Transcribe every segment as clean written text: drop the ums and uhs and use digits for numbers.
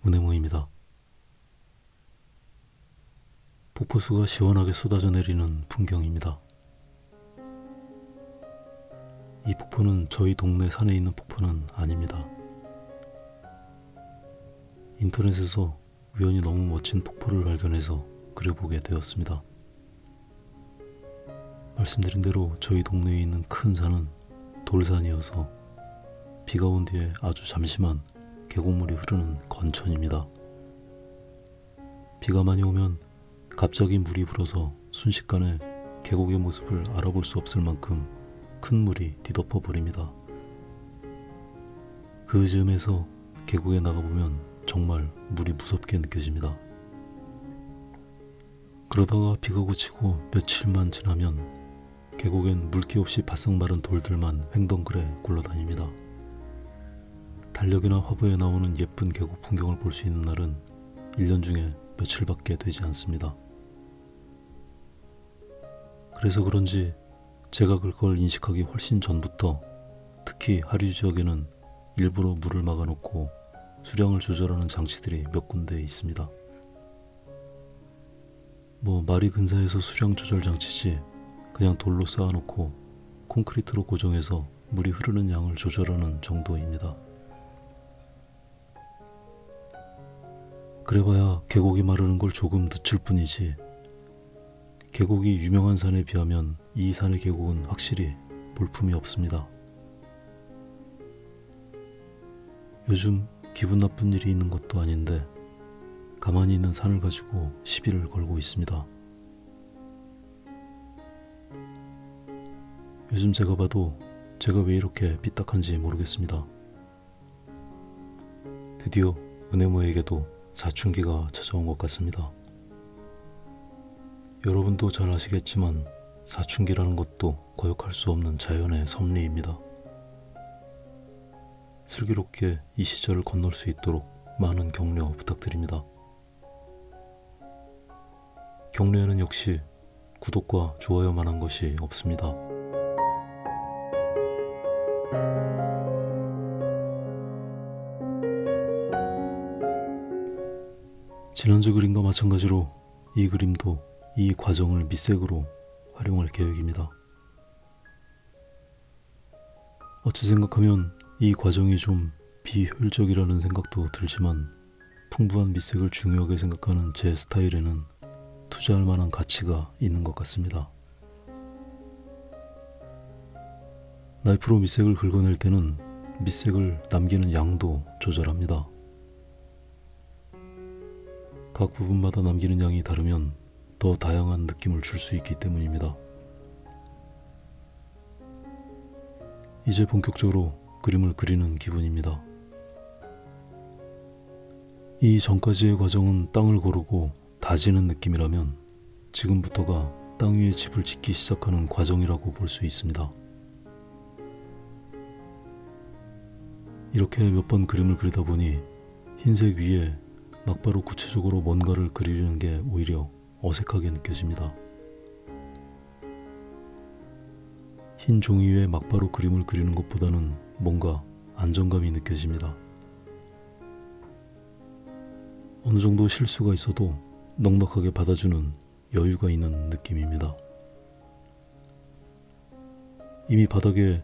은혜모입니다. 폭포수가 시원하게 쏟아져 내리는 풍경입니다. 이 폭포는 저희 동네 산에 있는 폭포는 아닙니다. 인터넷에서 우연히 너무 멋진 폭포를 발견해서 그려보게 되었습니다. 말씀드린 대로 저희 동네에 있는 큰 산은 돌산이어서 비가 온 뒤에 아주 잠시만 계곡물이 흐르는 건천입니다. 비가 많이 오면 갑자기 물이 불어서 순식간에 계곡의 모습을 알아볼 수 없을 만큼 큰 물이 뒤덮어 버립니다. 그 즈음에서 계곡에 나가보면 정말 물이 무섭게 느껴집니다. 그러다가 비가 그치고 며칠만 지나면 계곡엔 물기 없이 바싹 마른 돌들만 횡덩그레 굴러다닙니다. 달력이나 화보에 나오는 예쁜 계곡 풍경을 볼 수 있는 날은 1년 중에 며칠밖에 되지 않습니다. 그래서 그런지 제가 그걸 인식하기 훨씬 전부터 특히 하류 지역에는 일부러 물을 막아놓고 수량을 조절하는 장치들이 몇 군데 있습니다. 말이 근사해서 수량 조절 장치지 그냥 돌로 쌓아놓고 콘크리트로 고정해서 물이 흐르는 양을 조절하는 정도입니다. 그래봐야 계곡이 마르는 걸 조금 늦출 뿐이지 계곡이 유명한 산에 비하면 이 산의 계곡은 확실히 볼품이 없습니다. 요즘 기분 나쁜 일이 있는 것도 아닌데 가만히 있는 산을 가지고 시비를 걸고 있습니다. 요즘 제가 봐도 제가 왜 이렇게 삐딱한지 모르겠습니다. 드디어 은혜모에게도 사춘기가 찾아온 것 같습니다. 여러분도 잘 아시겠지만 사춘기라는 것도 거역할 수 없는 자연의 섭리입니다. 슬기롭게 이 시절을 건널 수 있도록 많은 격려 부탁드립니다. 격려에는 역시 구독과 좋아요만 한 것이 없습니다. 지난주 그림과 마찬가지로 이 그림도 이 과정을 밑색으로 활용할 계획입니다. 어찌 생각하면 이 과정이 좀 비효율적이라는 생각도 들지만 풍부한 밑색을 중요하게 생각하는 제 스타일에는 투자할 만한 가치가 있는 것 같습니다. 나이프로 밑색을 긁어낼 때는 밑색을 남기는 양도 조절합니다. 각 부분마다 남기는 양이 다르면 더 다양한 느낌을 줄 수 있기 때문입니다. 이제 본격적으로 그림을 그리는 기분입니다. 이 전까지의 과정은 땅을 고르고 다지는 느낌이라면 지금부터가 땅 위에 집을 짓기 시작하는 과정이라고 볼 수 있습니다. 이렇게 몇 번 그림을 그리다 보니 흰색 위에 막바로 구체적으로 뭔가를 그리려는 게 오히려 어색하게 느껴집니다. 흰 종이 위에 막바로 그림을 그리는 것보다는 뭔가 안정감이 느껴집니다. 어느 정도 실수가 있어도 넉넉하게 받아주는 여유가 있는 느낌입니다. 이미 바닥에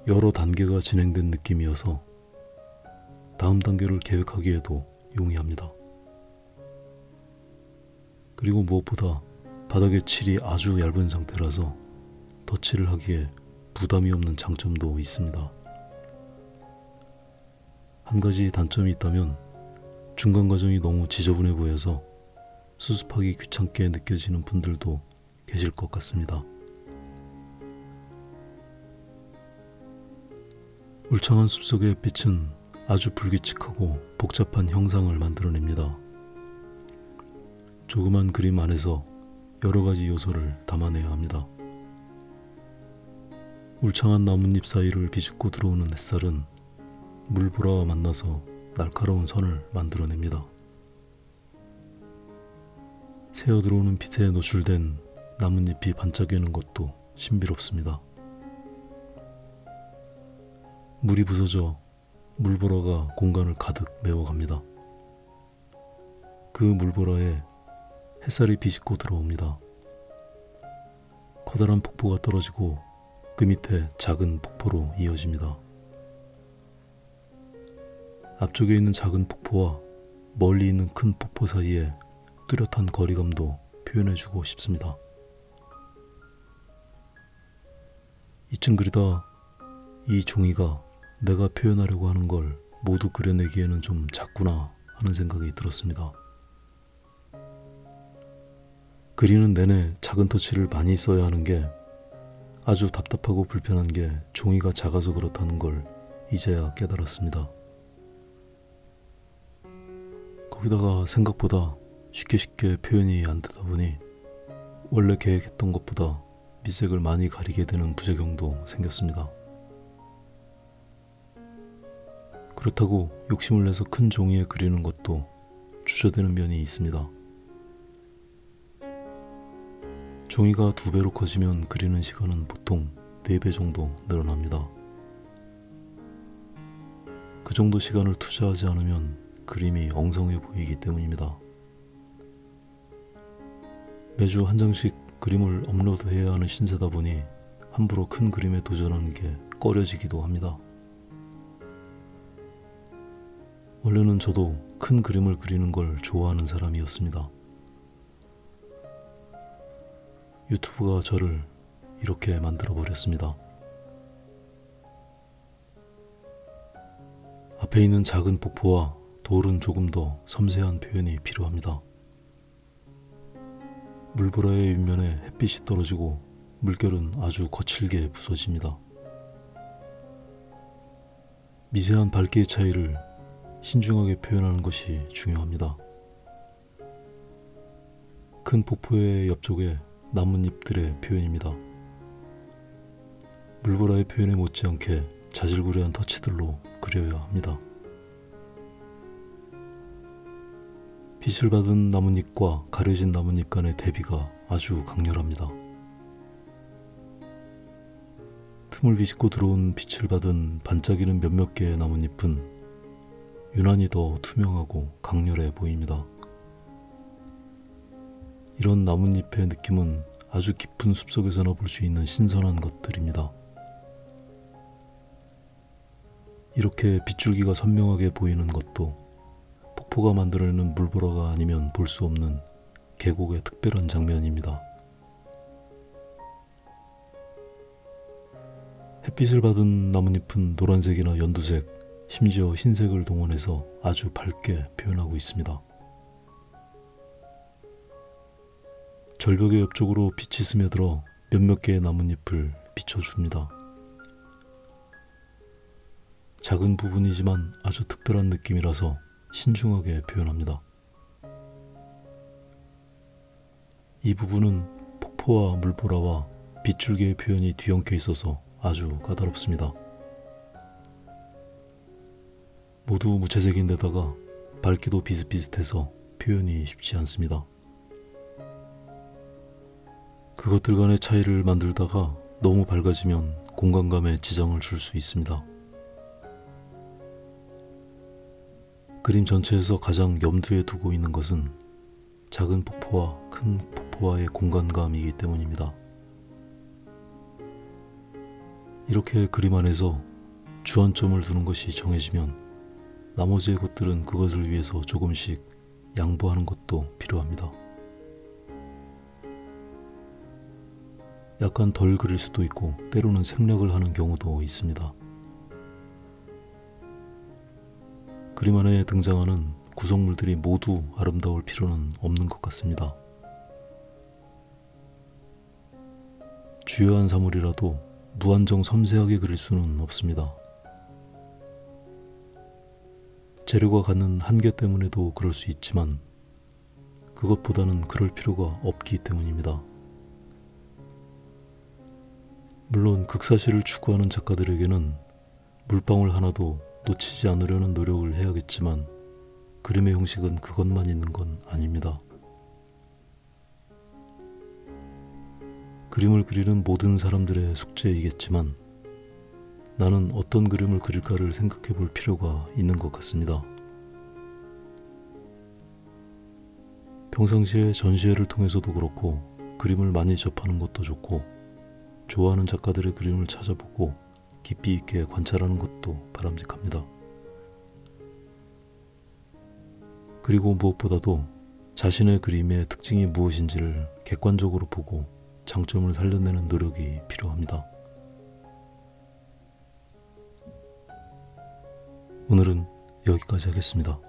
여러 단계가 진행된 느낌이어서 다음 단계를 계획하기에도 용이합니다. 그리고 무엇보다 바닥의 칠이 아주 얇은 상태라서 덧칠을 하기에 부담이 없는 장점도 있습니다. 한 가지 단점이 있다면 중간 과정이 너무 지저분해 보여서 수습하기 귀찮게 느껴지는 분들도 계실 것 같습니다. 울창한 숲속의 빛은 아주 불규칙하고 복잡한 형상을 만들어냅니다. 조그만 그림 안에서 여러 가지 요소를 담아내야 합니다. 울창한 나뭇잎 사이를 비집고 들어오는 햇살은 물보라와 만나서 날카로운 선을 만들어냅니다. 새어 들어오는 빛에 노출된 나뭇잎이 반짝이는 것도 신비롭습니다. 물이 부서져 물보라가 공간을 가득 메워갑니다. 그 물보라에 햇살이 비집고 들어옵니다. 커다란 폭포가 떨어지고 그 밑에 작은 폭포로 이어집니다. 앞쪽에 있는 작은 폭포와 멀리 있는 큰 폭포 사이에 뚜렷한 거리감도 표현해주고 싶습니다. 이쯤 그리다 이 종이가 내가 표현하려고 하는 걸 모두 그려내기에는 좀 작구나 하는 생각이 들었습니다. 그리는 내내 작은 터치를 많이 써야 하는 게 아주 답답하고 불편한 게 종이가 작아서 그렇다는 걸 이제야 깨달았습니다. 거기다가 생각보다 쉽게 표현이 안 되다 보니 원래 계획했던 것보다 밑색을 많이 가리게 되는 부작용도 생겼습니다. 그렇다고 욕심을 내서 큰 종이에 그리는 것도 주저되는 면이 있습니다. 종이가 2배로 커지면 그리는 시간은 보통 4배 정도 늘어납니다. 그 정도 시간을 투자하지 않으면 그림이 엉성해 보이기 때문입니다. 매주 한 장씩 그림을 업로드해야 하는 신세다 보니 함부로 큰 그림에 도전하는 게 꺼려지기도 합니다. 원래는 저도 큰 그림을 그리는 걸 좋아하는 사람이었습니다. 유튜브가 저를 이렇게 만들어 버렸습니다. 앞에 있는 작은 폭포와 돌은 조금 더 섬세한 표현이 필요합니다. 물보라의 윗면에 햇빛이 떨어지고 물결은 아주 거칠게 부서집니다. 미세한 밝기의 차이를 신중하게 표현하는 것이 중요합니다. 큰 폭포의 옆쪽에 나뭇잎들의 표현입니다. 물보라의 표현에 못지않게 자질구레한 터치들로 그려야 합니다. 빛을 받은 나뭇잎과 가려진 나뭇잎 간의 대비가 아주 강렬합니다. 틈을 비집고 들어온 빛을 받은 반짝이는 몇몇 개의 나뭇잎은 유난히 더 투명하고 강렬해 보입니다. 이런 나뭇잎의 느낌은 아주 깊은 숲속에서나 볼 수 있는 신선한 것들입니다. 이렇게 빗줄기가 선명하게 보이는 것도 폭포가 만들어내는 물보라가 아니면 볼 수 없는 계곡의 특별한 장면입니다. 햇빛을 받은 나뭇잎은 노란색이나 연두색, 심지어 흰색을 동원해서 아주 밝게 표현하고 있습니다. 절벽의 옆쪽으로 빛이 스며들어 몇몇 개의 나뭇잎을 비춰줍니다. 작은 부분이지만 아주 특별한 느낌이라서 신중하게 표현합니다. 이 부분은 폭포와 물보라와 빗줄기의 표현이 뒤엉켜 있어서 아주 까다롭습니다. 모두 무채색인데다가 밝기도 비슷비슷해서 표현이 쉽지 않습니다. 그것들 간의 차이를 만들다가 너무 밝아지면 공간감에 지장을 줄 수 있습니다. 그림 전체에서 가장 염두에 두고 있는 것은 작은 폭포와 큰 폭포와의 공간감이기 때문입니다. 이렇게 그림 안에서 주안점을 두는 것이 정해지면 나머지의 것들은 그것을 위해서 조금씩 양보하는 것도 필요합니다. 약간 덜 그릴 수도 있고 때로는 생략을 하는 경우도 있습니다. 그림 안에 등장하는 구성물들이 모두 아름다울 필요는 없는 것 같습니다. 주요한 사물이라도 무한정 섬세하게 그릴 수는 없습니다. 재료가 갖는 한계 때문에도 그럴 수 있지만 그것보다는 그럴 필요가 없기 때문입니다. 물론 극사실을 추구하는 작가들에게는 물방울 하나도 놓치지 않으려는 노력을 해야겠지만 그림의 형식은 그것만 있는 건 아닙니다. 그림을 그리는 모든 사람들의 숙제이겠지만 나는 어떤 그림을 그릴까를 생각해 볼 필요가 있는 것 같습니다. 평상시에 전시회를 통해서도 그렇고 그림을 많이 접하는 것도 좋고 좋아하는 작가들의 그림을 찾아보고 깊이 있게 관찰하는 것도 바람직합니다. 그리고 무엇보다도 자신의 그림의 특징이 무엇인지를 객관적으로 보고 장점을 살려내는 노력이 필요합니다. 오늘은 여기까지 하겠습니다.